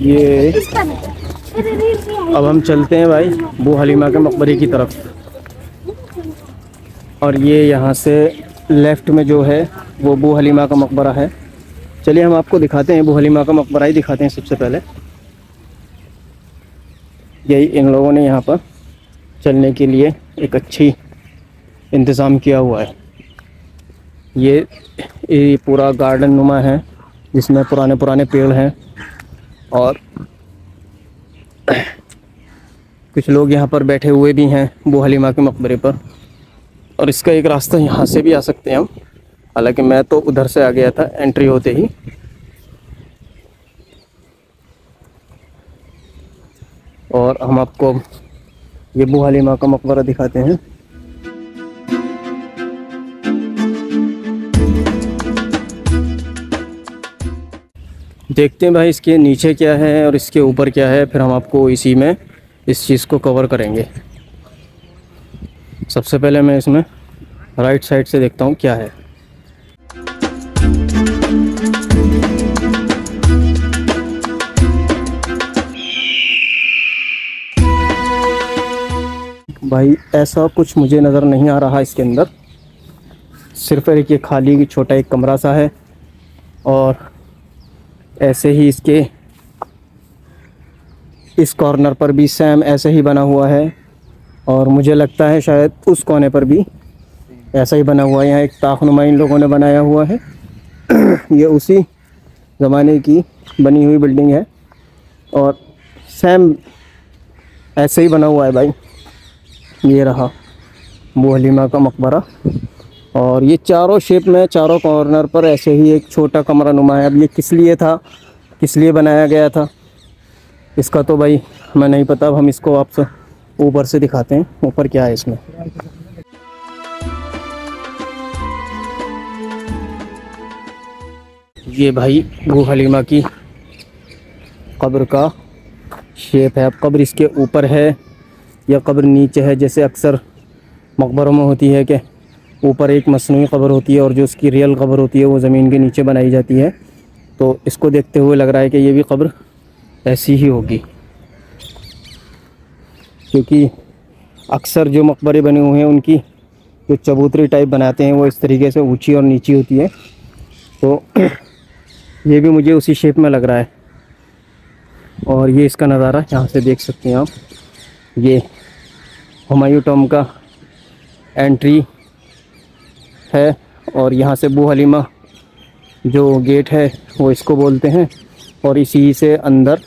ये अब हम चलते हैं भाई बू हलीमा के मकबरे की तरफ। और ये यहाँ से लेफ़्ट में जो है वो बू हलीमा का मकबरा है। चलिए हम आपको दिखाते हैं, बू हलीमा का मकबरा ही दिखाते हैं सबसे पहले। यही इन लोगों ने यहाँ पर चलने के लिए एक अच्छी इंतज़ाम किया हुआ है। ये पूरा गार्डन नुमा है जिसमें पुराने पुराने पेड़ हैं और कुछ लोग यहाँ पर बैठे हुए भी हैं बू हलीमा के मकबरे पर। और इसका एक रास्ता यहाँ से भी आ सकते हैं हम, हालांकि मैं तो उधर से आ गया था एंट्री होते ही। और हम आपको ये बू हलीमा का मकबरा दिखाते हैं। देखते हैं भाई इसके नीचे क्या है और इसके ऊपर क्या है, फिर हम आपको इसी में इस चीज़ को कवर करेंगे। सबसे पहले मैं इसमें राइट साइड से देखता हूँ क्या है। भाई ऐसा कुछ मुझे नज़र नहीं आ रहा इसके अंदर, सिर्फ एक ये खाली छोटा एक कमरा सा है और ऐसे ही इसके इस कॉर्नर पर भी सेम ऐसे ही बना हुआ है। और मुझे लगता है शायद उस कोने पर भी ऐसा ही बना हुआ है। यहाँ एक ताखनुमा इन लोगों ने बनाया हुआ है। ये उसी ज़माने की बनी हुई बिल्डिंग है और सेम ऐसे ही बना हुआ है भाई। ये रहा बू हलीमा का मकबरा और ये चारों शेप में, चारों कॉर्नर पर ऐसे ही एक छोटा कमरा नुमा है। अब ये किस लिए था, किस लिए बनाया गया था, इसका तो भाई हमें नहीं पता। अब हम इसको आपसे ऊपर से दिखाते हैं, ऊपर क्या है इसमें। ये भाई बू हलीमा की कब्र का शेप है। अब कब्र इसके ऊपर है या कब्र नीचे है, जैसे अक्सर मकबरों में होती है कि ऊपर एक मसनूई कब्र होती है और जो उसकी रियल कब्र होती है वो ज़मीन के नीचे बनाई जाती है। तो इसको देखते हुए लग रहा है कि ये भी कब्र ऐसी ही होगी, क्योंकि अक्सर जो मकबरे बने हुए हैं उनकी जो चबूतरी टाइप बनाते हैं वो इस तरीके से ऊंची और नीची होती है। तो ये भी मुझे उसी शेप में लग रहा है। और ये इसका नज़ारा यहाँ से देख सकते हैं आप। ये हुमायूं टॉम का एंट्री है और यहाँ से बू हलीमा जो गेट है वो इसको बोलते हैं और इसी से अंदर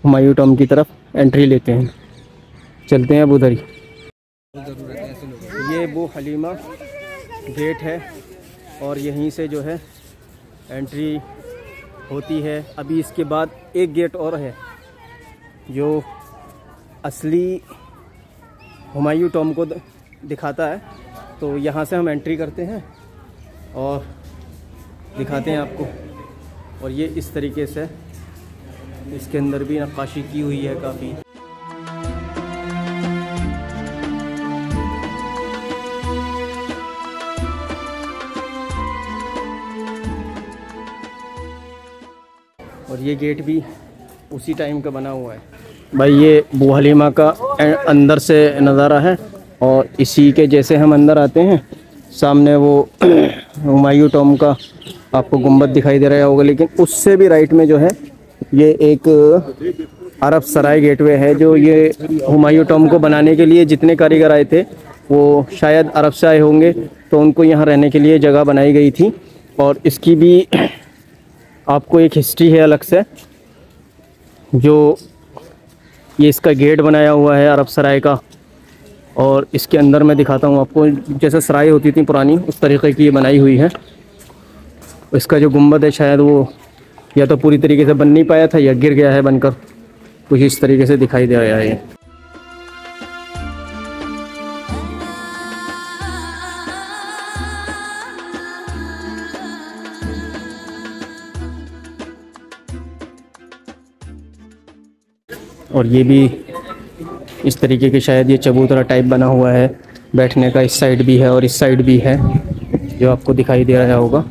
हुमायूं टॉम की तरफ एंट्री लेते हैं। चलते हैं अब उधर ही। ये बू हलीमा गेट है और यहीं से जो है एंट्री होती है। अभी इसके बाद एक गेट और है जो असली हुमायूं टॉम को दिखाता है। तो यहाँ से हम एंट्री करते हैं और दिखाते हैं आपको। और ये इस तरीके से इसके अंदर भी नक्काशी की हुई है काफ़ी। और ये गेट भी उसी टाइम का बना हुआ है भाई। ये बू हलीमा का अंदर से नज़ारा है और इसी के जैसे हम अंदर आते हैं सामने वो हुमायूं टॉम का आपको गुंबद दिखाई दे रहा होगा, लेकिन उससे भी राइट में जो है ये एक अरब सराय गेटवे है। जो ये हुमायूं टॉम को बनाने के लिए जितने कारीगर आए थे वो शायद अरब से आए होंगे, तो उनको यहाँ रहने के लिए जगह बनाई गई थी। और इसकी भी आपको एक हिस्ट्री है अलग से। जो ये इसका गेट बनाया हुआ है अरब सराय का, और इसके अंदर मैं दिखाता हूँ आपको। जैसे सराय होती थी पुरानी उस तरीके की ये बनाई हुई है। इसका जो गुंबद है शायद वो या तो पूरी तरीके से बन नहीं पाया था या गिर गया है बनकर, कुछ इस तरीके से दिखाई दे रहा है। और ये भी इस तरीके के शायद ये चबूतरा टाइप बना हुआ है, बैठने का इस साइड भी है और इस साइड भी है जो आपको दिखाई दे रहा होगा।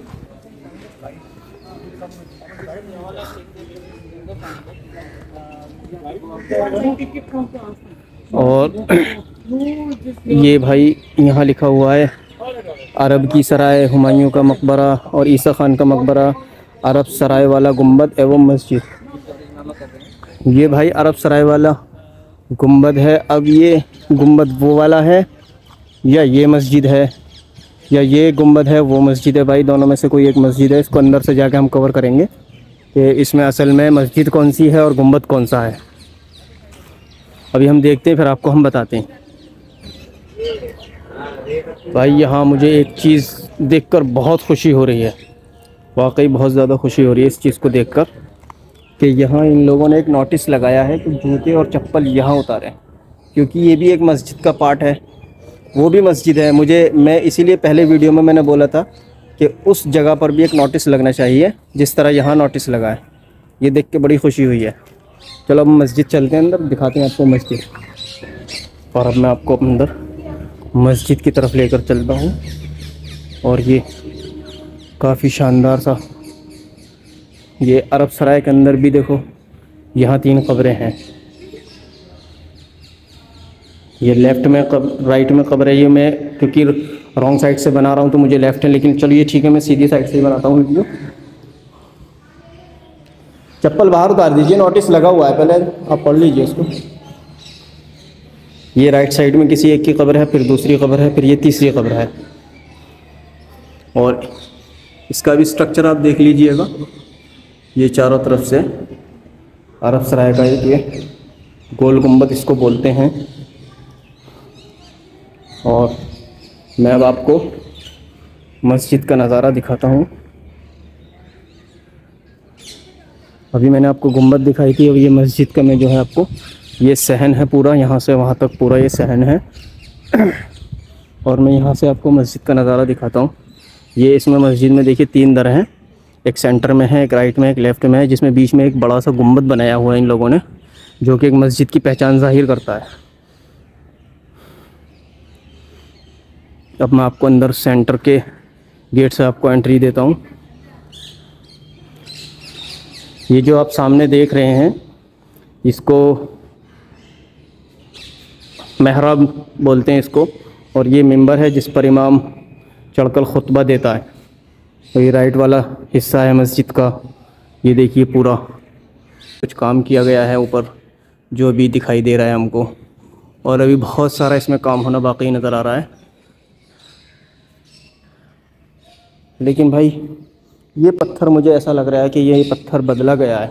और ये भाई यहाँ लिखा हुआ है अरब की सराय, हुमायूं का मकबरा और ईसा खान का मकबरा, अरब सराय वाला गुंबद एवं मस्जिद। ये भाई अरब सराय वाला गुंबद है। अब ये गुंबद वो वाला है या ये मस्जिद है या ये गुंबद है वो मस्जिद है। भाई दोनों में से कोई एक मस्जिद है। इसको अंदर से जाके हम कवर करेंगे कि इसमें असल में मस्जिद कौन सी है और गुंबद कौन सा है। अभी हम देखते हैं, फिर आपको हम बताते हैं। भाई यहाँ मुझे एक चीज़ देखकर बहुत खुशी हो रही है, वाकई बहुत ज़्यादा खुशी हो रही है इस चीज़ को देखकर कि यहाँ इन लोगों ने एक नोटिस लगाया है कि जूते और चप्पल यहाँ उतारें, क्योंकि ये भी एक मस्जिद का पार्ट है, वो भी मस्जिद है। मैं इसीलिए पहले वीडियो में मैंने बोला था कि उस जगह पर भी एक नोटिस लगना चाहिए जिस तरह यहाँ नोटिस लगा है। ये देख के बड़ी खुशी हुई है। चलो अब मस्जिद चलते हैं, अंदर दिखाते हैं आपको मस्जिद। और अब मैं आपको अंदर मस्जिद की तरफ लेकर चलता हूँ। और ये काफ़ी शानदार सा, ये अरब सराय के अंदर भी देखो, यहाँ 3 कब्रें हैं। ये लेफ़्ट में राइट में कब्र है। ये मैं क्योंकि रॉन्ग साइड से बना रहा हूँ तो मुझे लेफ़्ट है, लेकिन चलिए ठीक है, मैं सीधी साइड से ही बनाता हूँ वीडियो। चप्पल बाहर उतार दीजिए, नोटिस लगा हुआ है, पहले आप पढ़ लीजिए इसको। ये राइट साइड में किसी एक की कब्र है, फिर दूसरी कब्र है, फिर ये तीसरी कब्र है। और इसका भी स्ट्रक्चर आप देख लीजिएगा। ये चारों तरफ से अरब सराय का ये गोल गुंबद इसको बोलते हैं। और मैं अब आपको मस्जिद का नज़ारा दिखाता हूँ। अभी मैंने आपको गुंबद दिखाई थी, अब ये मस्जिद का मैं जो है आपको, ये सहन है पूरा, यहाँ से वहाँ तक पूरा ये सहन है। और मैं यहाँ से आपको मस्जिद का नज़ारा दिखाता हूँ। ये इसमें मस्जिद में देखिए 3 दर हैं, एक सेंटर में है, एक राइट में, एक लेफ़्ट में है, जिसमें बीच में एक बड़ा सा गुंबद बनाया हुआ है इन लोगों ने, जो कि एक मस्जिद की पहचान ज़ाहिर करता है। अब मैं आपको अंदर सेंटर के गेट से आपको एंट्री देता हूँ। ये जो आप सामने देख रहे हैं इसको मेहराब बोलते हैं इसको, और ये मिंबर है जिस पर इमाम चढ़कर खुतबा देता है। तो ये राइट वाला हिस्सा है मस्जिद का। ये देखिए पूरा कुछ काम किया गया है ऊपर, जो अभी दिखाई दे रहा है हमको, और अभी बहुत सारा इसमें काम होना बाकी नज़र आ रहा है। लेकिन भाई ये पत्थर मुझे ऐसा लग रहा है कि ये पत्थर बदला गया है,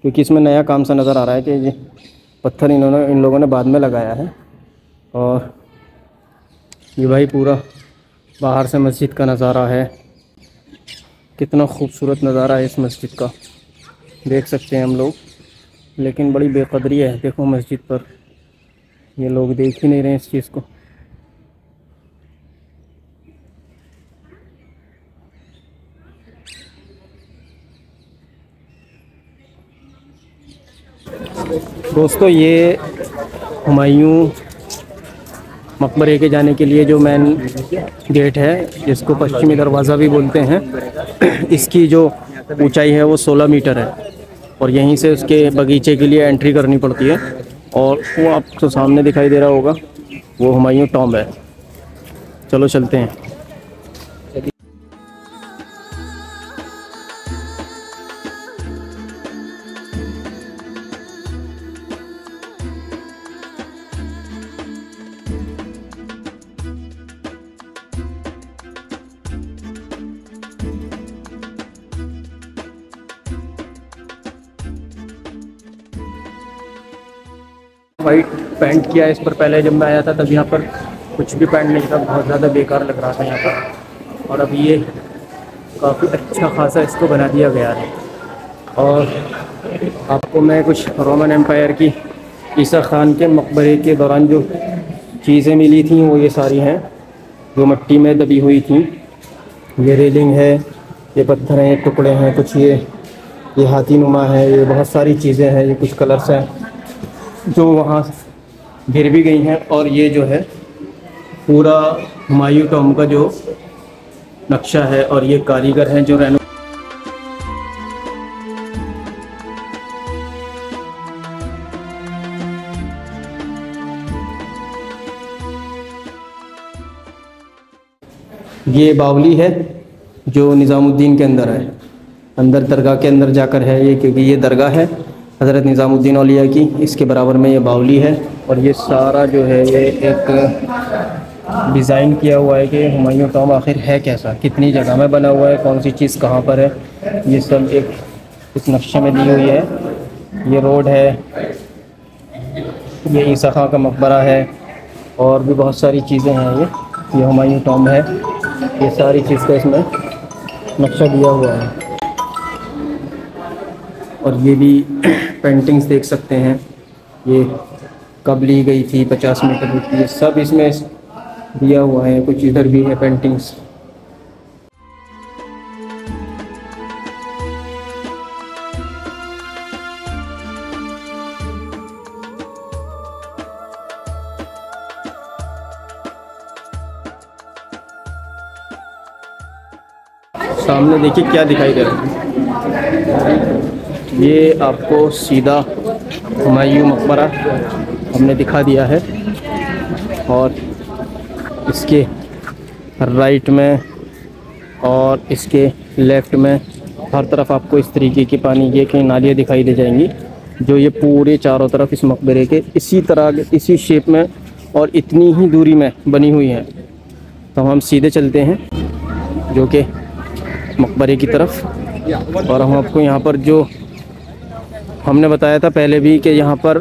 क्योंकि इसमें नया काम सा नज़र आ रहा है कि ये पत्थर इन लोगों ने बाद में लगाया है। और ये भाई पूरा बाहर से मस्जिद का नज़ारा है, कितना खूबसूरत नज़ारा है इस मस्जिद का, देख सकते हैं हम लोग। लेकिन बड़ी बेकदरी है, देखो मस्जिद पर ये लोग देख ही नहीं रहे इस चीज़ को। दोस्तों ये हुमायूं मकबरे के जाने के लिए जो मेन गेट है, जिसको पश्चिमी दरवाज़ा भी बोलते हैं, इसकी जो ऊंचाई है वो 16 मीटर है। और यहीं से उसके बगीचे के लिए एंट्री करनी पड़ती है। और वो आपको सामने दिखाई दे रहा होगा, वो हुमायूं टॉम्ब है। चलो चलते हैं। वाइट पेंट किया है इस पर। पहले जब मैं आया था तब यहाँ पर कुछ भी पेंट नहीं था, बहुत ज़्यादा बेकार लग रहा था यहाँ पर। और अब ये काफ़ी अच्छा खासा इसको बना दिया गया है। और आपको मैं कुछ रोमन एम्पायर की ईसा खान के मकबरे के दौरान जो चीज़ें मिली थी वो ये सारी हैं, जो मिट्टी में दबी हुई थी। ये रेलिंग है, ये पत्थर हैं, टुकड़े हैं, कुछ ये हाथी नुमा है, ये बहुत सारी चीज़ें हैं, ये कुछ कलर्स हैं जो वहाँ गिर भी गई हैं। और ये जो है पूरा हुमायूं टॉम्ब का जो नक्शा है, और ये कारीगर हैं जो ये बावली है जो निज़ामुद्दीन के अंदर है, अंदर दरगाह के अंदर जाकर है ये, क्योंकि ये दरगाह है हज़रत निज़ामुद्दीन औलिया की। इसके बराबर में ये बावली है। और ये सारा जो है ये एक डिज़ाइन किया हुआ है कि हुमायूं टॉम्ब आखिर है कैसा, कितनी जगह में बना हुआ है, कौन सी चीज़ कहाँ पर है, ये सब एक इस नक्शे में दी हुई है। ये रोड है, ये ईसा खां का मकबरा है, और भी बहुत सारी चीज़ें हैं। ये हुमायूं टॉम्ब है, ये सारी चीज़ का इसमें नक्शा दिया हुआ है। और ये भी पेंटिंग्स देख सकते हैं, ये कब ली गई थी, 50 मीटर की, ये सब इसमें दिया हुआ है। कुछ इधर भी है पेंटिंग्स। सामने देखिए क्या दिखाई दे रहा है, ये आपको सीधा हुमायूं मकबरा हमने दिखा दिया है। और इसके राइट में और इसके लेफ़्ट में हर तरफ आपको इस तरीके की पानी की नालियाँ दिखाई दे जाएंगी, जो ये पूरे चारों तरफ इस मकबरे के इसी तरह इसी शेप में और इतनी ही दूरी में बनी हुई हैं। तो हम सीधे चलते हैं जो कि मकबरे की तरफ, और हम आपको यहाँ पर जो हमने बताया था पहले भी कि यहाँ पर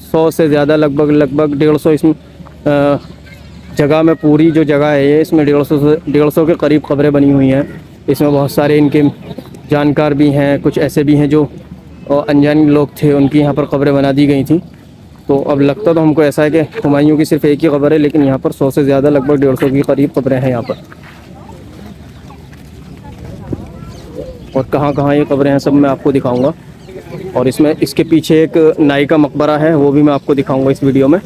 100 से ज़्यादा लगभग 150 इसमें जगह में, पूरी जो जगह है ये, इसमें 150 के करीब क़ब्रें बनी हुई हैं। इसमें बहुत सारे इनके जानकार भी हैं, कुछ ऐसे भी हैं जो अनजान लोग थे, उनकी यहाँ पर क़ब्रें बना दी गई थी। तो अब लगता तो हमको ऐसा है कि हुमायूं की सिर्फ़ एक ही क़ब्र है, लेकिन यहाँ पर 100 से ज़्यादा लगभग 150 के करीब क़ब्रें हैं यहाँ पर। और कहाँ कहाँ ये क़ब्रें हैं सब मैं आपको दिखाऊंगा। और इसमें इसके पीछे एक नाई का मकबरा है, वो भी मैं आपको दिखाऊंगा इस वीडियो में।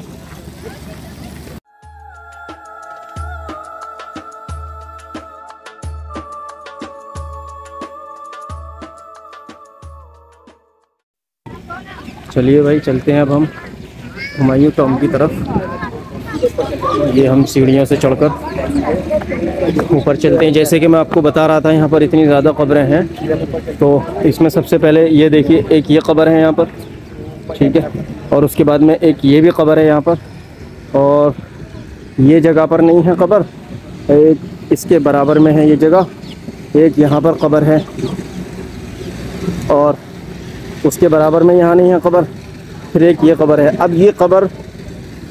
चलिए भाई चलते हैं अब हम हुमायूं टॉम्ब की तरफ। ये हम सीढ़ियों से चढ़कर ऊपर चलते हैं। जैसे कि मैं आपको बता रहा था यहाँ पर इतनी ज़्यादा क़ब्रें हैं, तो इसमें सबसे पहले ये देखिए, एक ये क़ब्र है यहाँ पर, ठीक है, और उसके बाद में एक ये भी क़ब्र है यहाँ पर, और ये जगह पर नहीं है क़ब्र, एक इसके बराबर में है ये जगह, एक यहाँ पर क़ब्र है, और उसके बराबर में यहाँ नहीं है क़ब्र, फिर एक ये क़ब्र है। अब ये क़ब्र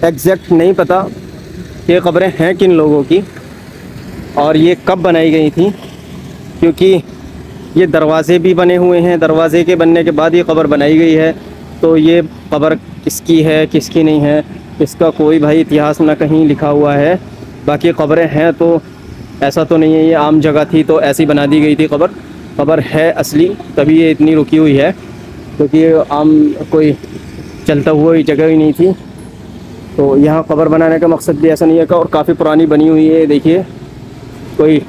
एग्जैक्ट नहीं पता ये क़ब्रें हैं किन लोगों की और ये कब बनाई गई थी, क्योंकि ये दरवाज़े भी बने हुए हैं, दरवाज़े के बनने के बाद ये क़ब्र बनाई गई है। तो ये क़ब्र किसकी है किसकी नहीं है, इसका कोई भाई इतिहास ना कहीं लिखा हुआ है। बाकी क़ब्रें हैं तो ऐसा तो नहीं है ये आम जगह थी तो ऐसी बना दी गई थी क़ब्र। क़ब्र है असली, तभी ये इतनी रुकी हुई है, क्योंकि ये आम कोई चलता हुआ जगह ही नहीं थी। तो यहाँ क़ब्र बनाने का मकसद भी ऐसा नहीं है, और काफ़ी पुरानी बनी हुई है। देखिए कोई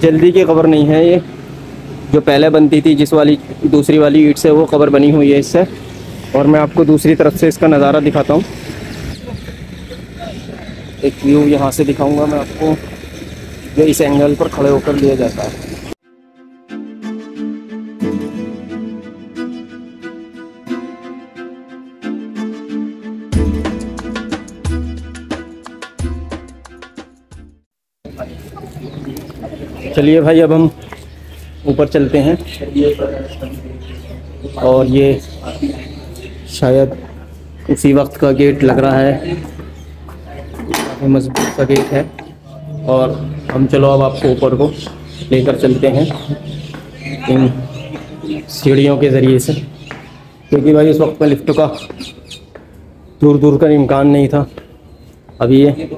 जल्दी की क़ब्र नहीं है, ये जो पहले बनती थी जिस वाली दूसरी वाली ईंट से, वो क़ब्र बनी हुई है इससे। और मैं आपको दूसरी तरफ से इसका नज़ारा दिखाता हूँ, एक व्यू यहाँ से दिखाऊंगा मैं आपको, जो इस एंगल पर खड़े होकर लिया जाता है। चलिए भाई अब हम ऊपर चलते हैं, और ये शायद उसी वक्त का गेट लग रहा है, काफ़ी मजबूत सा गेट है। और हम चलो अब आपको ऊपर को लेकर चलते हैं इन सीढ़ियों के ज़रिए से, क्योंकि भाई उस वक्त में लिफ्ट का दूर दूर का इम्कान नहीं था। अभी ये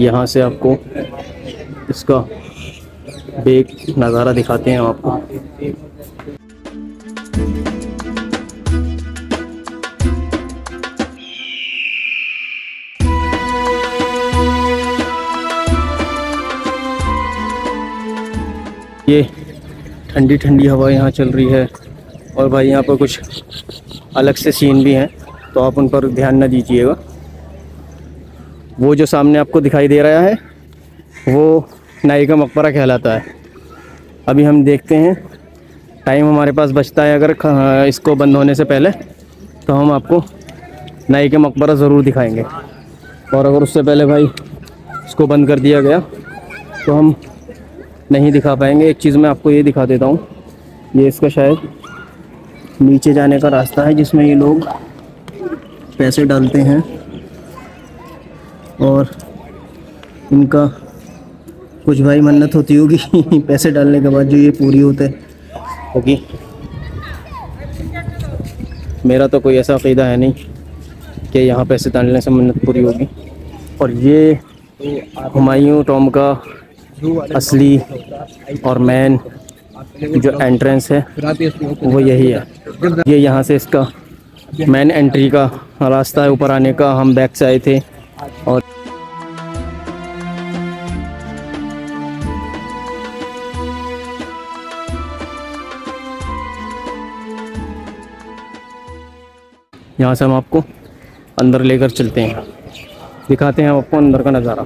यहाँ से आपको इसका बेक नज़ारा दिखाते हैं आपको। ये ठंडी ठंडी हवा यहाँ चल रही है, और भाई यहाँ पर कुछ अलग से सीन भी हैं, तो आप उन पर ध्यान न दीजिएगा। वो जो सामने आपको दिखाई दे रहा है वो नाई का मकबरा कहलाता है। अभी हम देखते हैं, टाइम हमारे पास बचता है अगर इसको बंद होने से पहले, तो हम आपको नाई के मकबरा ज़रूर दिखाएंगे। और अगर उससे पहले भाई इसको बंद कर दिया गया तो हम नहीं दिखा पाएंगे। एक चीज़ मैं आपको ये दिखा देता हूँ, ये इसका शायद नीचे जाने का रास्ता है जिसमें ये लोग पैसे डालते हैं और इनका कुछ भाई मन्नत होती होगी पैसे डालने के बाद जो ये पूरी होते होगी। मेरा तो कोई ऐसा अक़ीदा है नहीं कि यहाँ पैसे डालने से मन्नत पूरी होगी। और ये हुमायूं टॉम का असली और मेन जो एंट्रेंस है वो यही है। ये यहाँ से इसका मेन एंट्री का रास्ता है ऊपर आने का। हम बैक से आए थे और यहाँ से हम आपको अंदर लेकर चलते हैं, दिखाते हैं आपको अंदर का नज़ारा।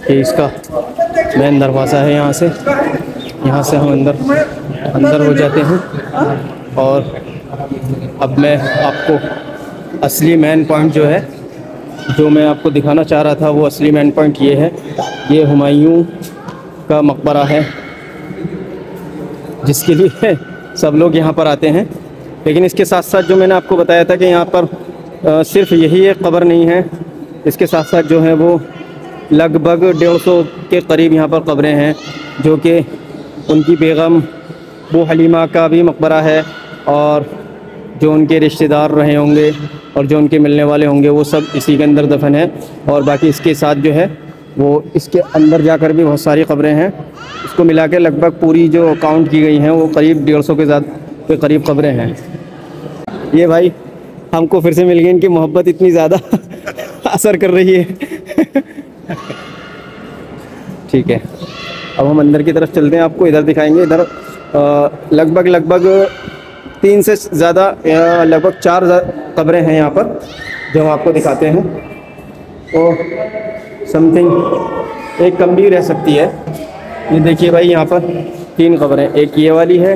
ये इसका मेन दरवाज़ा है। यहाँ से हम अंदर हो जाते हैं। और अब मैं आपको असली मेन पॉइंट जो है, जो मैं आपको दिखाना चाह रहा था, वो असली मेन पॉइंट ये है। ये हुमायूं का मकबरा है जिसके लिए सब लोग यहाँ पर आते हैं। लेकिन इसके साथ साथ जो मैंने आपको बताया था कि यहाँ पर सिर्फ यही एक कब्र नहीं है, इसके साथ साथ जो है वो लगभग 150 के करीब यहाँ पर कब्रें हैं, जो कि उनकी बेगम बू हलीमा का भी मकबरा है और जो उनके रिश्तेदार रहे होंगे और जो उनके मिलने वाले होंगे वो सब इसी के अंदर दफन है। और बाकी इसके साथ जो है वो इसके अंदर जाकर भी बहुत सारी कब्रें हैं। इसको मिला के लगभग पूरी जो काउंट की गई हैं वो करीब 150 के करीब कब्रें हैं। ये भाई हमको फिर से मिल गई, इनकी मोहब्बत इतनी ज़्यादा असर कर रही है। ठीक है, अब हम अंदर की तरफ चलते हैं, आपको इधर दिखाएंगे। इधर लगभग 3 से ज़्यादा लगभग 4 कब्रें हैं यहाँ पर जो हम आपको दिखाते हैं। तो समथिंग एक कम भी रह सकती है। ये देखिए भाई, यहाँ पर 3 कब्रें, एक ये वाली है,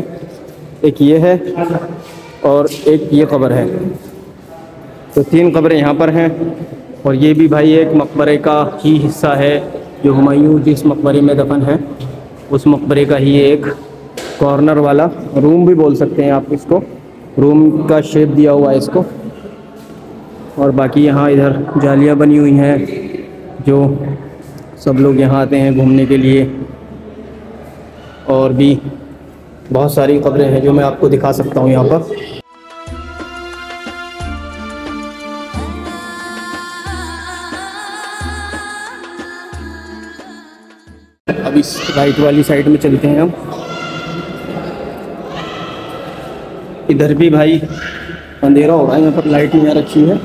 एक ये है और एक ये कब्र है। तो 3 कब्रें यहाँ पर हैं। और ये भी भाई एक मकबरे का ही हिस्सा है, जो हुमायूं जिस मकबरे में दफन है उस मकबरे का ही एक कॉर्नर वाला रूम भी बोल सकते हैं आप इसको, रूम का शेप दिया हुआ है इसको। और बाकी यहाँ इधर जालियाँ बनी हुई हैं जो सब लोग यहाँ आते हैं घूमने के लिए। और भी बहुत सारी कब्रें हैं जो मैं आपको दिखा सकता हूँ यहाँ पर। अब इस राइट वाली साइड में चलते हैं हम। इधर भी भाई अंधेरा हो रहा है, यहाँ पर लाइट नहीं आ रखी है।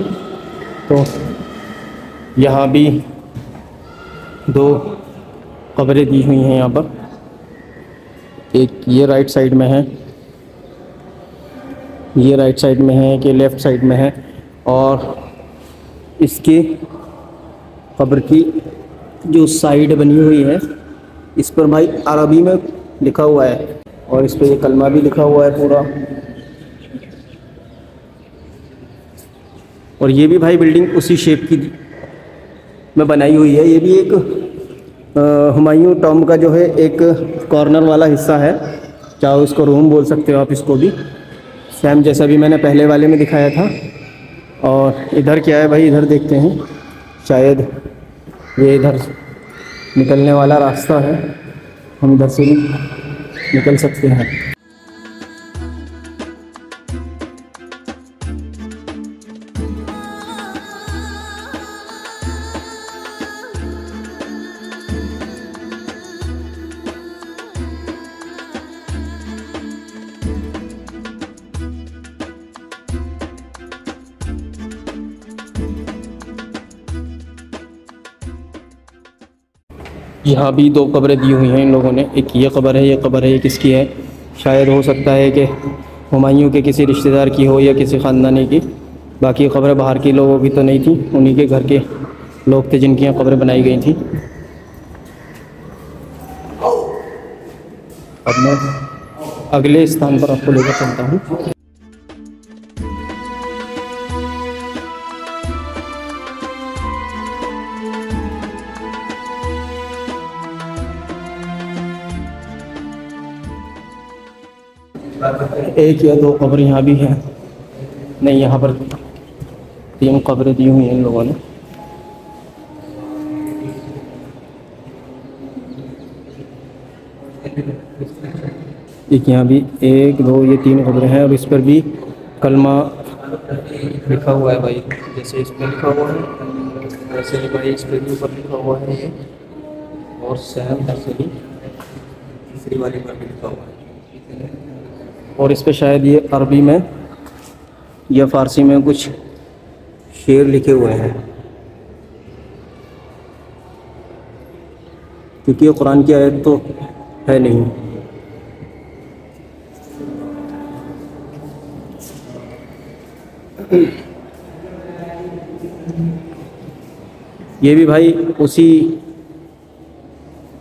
तो यहाँ भी 2 कब्रें दी हुई हैं यहाँ पर, एक ये राइट साइड में है, ये राइट साइड में है, कि लेफ़्ट साइड में है। और इसकी कब्र की जो साइड बनी हुई है इस पर भाई अरबी में लिखा हुआ है और इस पर ये कलमा भी लिखा हुआ है पूरा। और ये भी भाई बिल्डिंग उसी शेप की में बनाई हुई है। ये भी एक हुमायूं टॉम का जो है एक कॉर्नर वाला हिस्सा है, चाहे इसको रूम बोल सकते हो आप इसको भी, सेम जैसा भी मैंने पहले वाले में दिखाया था। और इधर क्या है भाई, इधर देखते हैं, शायद ये इधर निकलने वाला रास्ता है, हम इधर से भी निकल सकते हैं। यहाँ भी 2 कब्रें दी हुई हैं इन लोगों ने, एक ये कब्र है, ये कब्र है, ये किसकी है? शायद हो सकता है कि हुमायूं के किसी रिश्तेदार की हो या किसी ख़ानदानी की। बाकी कब्रें बाहर के लोगों की तो नहीं थी, उन्हीं के घर के लोग थे जिनकी यहाँ कब्रें बनाई गई थी। अब मैं अगले स्थान पर आपको लेकर चलता हूँ। एक या दो कब्र यहाँ भी हैं, नहीं यहाँ पर 3 कब्रें दी हुई हैं इन लोगों ने। एक यहाँ भी 1 2 ये 3 कब्रें हैं और इस पर भी कलमा लिखा हुआ है भाई, जैसे इसमें लिखा हुआ है वैसे ही भाई इस पर भी ऊपर लिखा हुआ है ये, और सेम ऐसे ही तीसरी वाली पर भी लिखा हुआ है। और इस पर शायद ये अरबी में या फ़ारसी में कुछ शेर लिखे हुए हैं, क्योंकि ये कुरान की आयत तो है नहीं। ये भी भाई उसी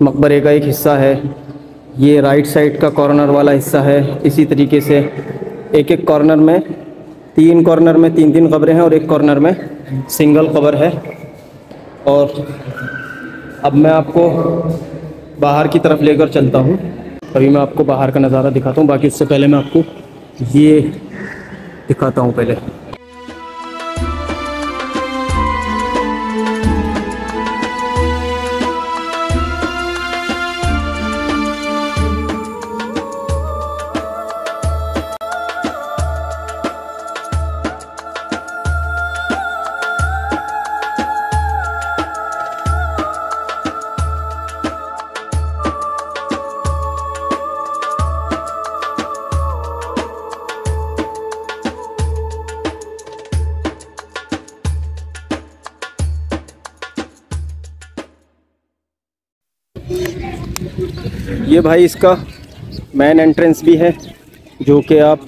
मकबरे का एक हिस्सा है। ये राइट साइड का कॉर्नर वाला हिस्सा है। इसी तरीके से एक एक कॉर्नर में 3 कॉर्नर में 3 कब्रें हैं और एक कॉर्नर में सिंगल कब्र है। और अब मैं आपको बाहर की तरफ लेकर चलता हूँ। अभी मैं आपको बाहर का नज़ारा दिखाता हूँ, बाकी उससे पहले मैं आपको ये दिखाता हूँ पहले। ये भाई इसका मेन एंट्रेंस भी है, जो कि आप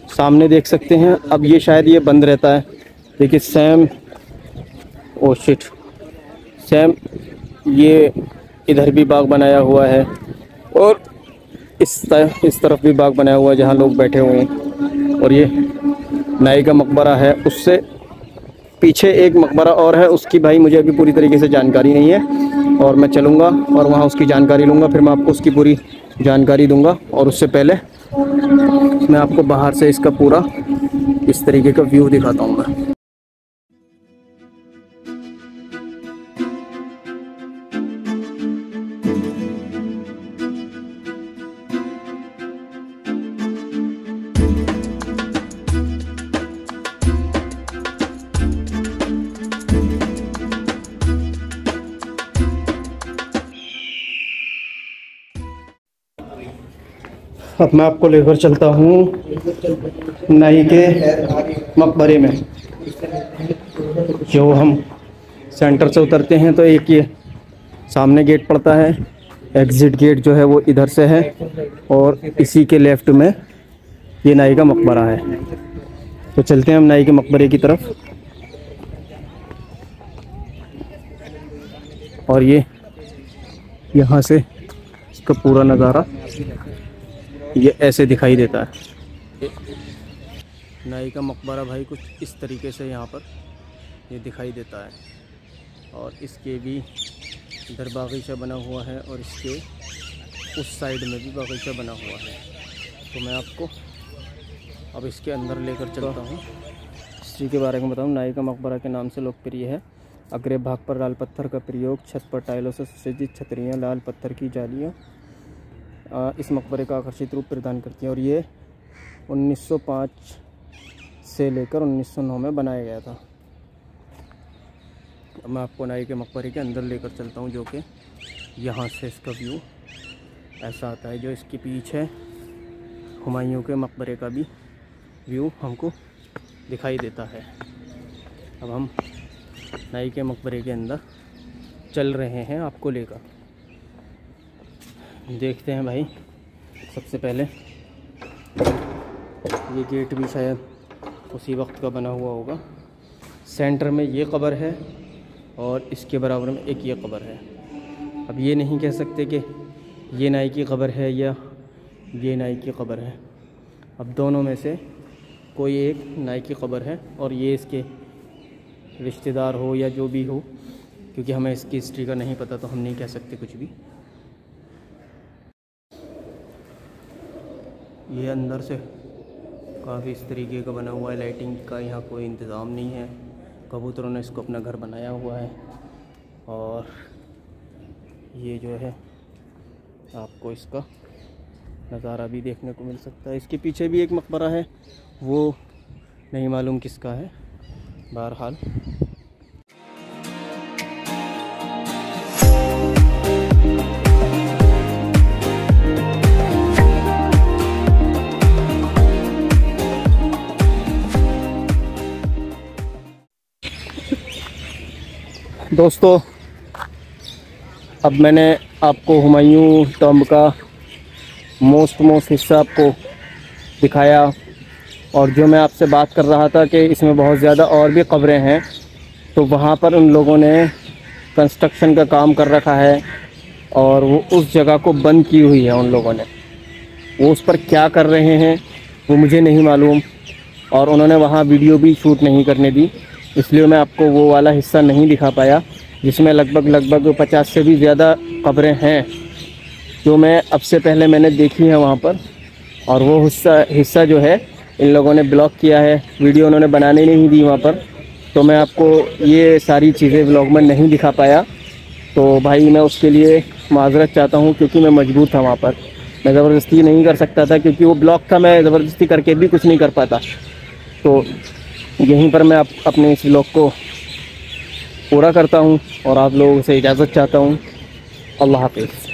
सामने देख सकते हैं। अब ये शायद ये बंद रहता है, देखिए सेम, ओ शिट, सेम ये इधर भी बाग बनाया हुआ है और इस तरफ भी बाग बनाया हुआ है जहाँ लोग बैठे हुए हैं। और ये नाई का मकबरा है, उससे पीछे एक मकबरा और है, उसकी भाई मुझे अभी पूरी तरीके से जानकारी नहीं है, और मैं चलूँगा और वहाँ उसकी जानकारी लूँगा, फिर मैं आपको उसकी पूरी जानकारी दूँगा। और उससे पहले मैं आपको बाहर से इसका पूरा इस तरीके का व्यू दिखाता हूँ मैं। अब मैं आपको लेकर चलता हूँ नाई के मकबरे में। जो हम सेंटर से उतरते हैं तो एक ये सामने गेट पड़ता है, एग्ज़िट गेट जो है वो इधर से है, और इसी के लेफ़्ट में ये नाई का मकबरा है। तो चलते हैं हम नाई के मकबरे की तरफ। और ये यहाँ से इसका पूरा नज़ारा ये ऐसे दिखाई देता है। नाई का मकबरा भाई कुछ इस तरीके से यहाँ पर ये दिखाई देता है, और इसके भी इधर बागीचा बना हुआ है और इसके उस साइड में भी बागीचा बना हुआ है। तो मैं आपको अब इसके अंदर लेकर चलता हूँ, हिस्ट्री के बारे में बताऊँ। नाई का मकबरा के नाम से लोकप्रिय है। अग्रे भाग पर लाल पत्थर का प्रयोग, छत पर टाइलों से सुसज्जित छतरियाँ, लाल पत्थर की जालियाँ इस मकबरे का आकर्षित रूप प्रदान करती हैं। और ये 1905 से लेकर 1909 में बनाया गया था। अब मैं आपको नाई के मकबरे के अंदर लेकर चलता हूँ, जो कि यहाँ से इसका व्यू ऐसा आता है। जो इसके पीछे हुमायूं के मकबरे का भी व्यू हमको दिखाई देता है। अब हम नाई के मकबरे के अंदर चल रहे हैं आपको लेकर। देखते हैं भाई, सबसे पहले ये गेट भी शायद उसी वक्त का बना हुआ होगा। सेंटर में ये कब्र है और इसके बराबर में एक ये कब्र है। अब ये नहीं कह सकते कि ये नाई की कब्र है या ये नाई की कब्र है। अब दोनों में से कोई एक नाई की कब्र है और ये इसके रिश्तेदार हो या जो भी हो, क्योंकि हमें इसकी हिस्ट्री का नहीं पता तो हम नहीं कह सकते कुछ भी। ये अंदर से काफ़ी इस तरीके का बना हुआ है। लाइटिंग का यहाँ कोई इंतज़ाम नहीं है। कबूतरों ने इसको अपना घर बनाया हुआ है। और ये जो है आपको इसका नज़ारा भी देखने को मिल सकता है। इसके पीछे भी एक मकबरा है, वो नहीं मालूम किसका है। बहरहाल दोस्तों, अब मैंने आपको हुमायूं टॉम्ब का मोस्ट हिस्सा आपको दिखाया। और जो मैं आपसे बात कर रहा था कि इसमें बहुत ज़्यादा और भी कब्रें हैं, तो वहाँ पर उन लोगों ने कंस्ट्रक्शन का काम कर रखा है और वो उस जगह को बंद की हुई है उन लोगों ने। वो उस पर क्या कर रहे हैं वो मुझे नहीं मालूम, और उन्होंने वहाँ वीडियो भी शूट नहीं करने दी, इसलिए मैं आपको वो वाला हिस्सा नहीं दिखा पाया जिसमें लगभग 50 से भी ज़्यादा कब्रें हैं जो मैं अब से पहले मैंने देखी हैं वहाँ पर। और वो हिस्सा जो है इन लोगों ने ब्लॉक किया है, वीडियो उन्होंने बनाने नहीं दी वहाँ पर, तो मैं आपको ये सारी चीज़ें व्लॉग में नहीं दिखा पाया। तो भाई मैं उसके लिए माज़रत चाहता हूँ, क्योंकि मैं मजबूर था वहाँ पर। मैं ज़बरदस्ती नहीं कर सकता था क्योंकि वो ब्लॉक था, मैं ज़बरदस्ती करके भी कुछ नहीं कर पाता। तो यहीं पर मैं अपने इस व्लॉग को पूरा करता हूँ और आप लोगों से इजाज़त चाहता हूँ। अल्लाह हाफ़िज़।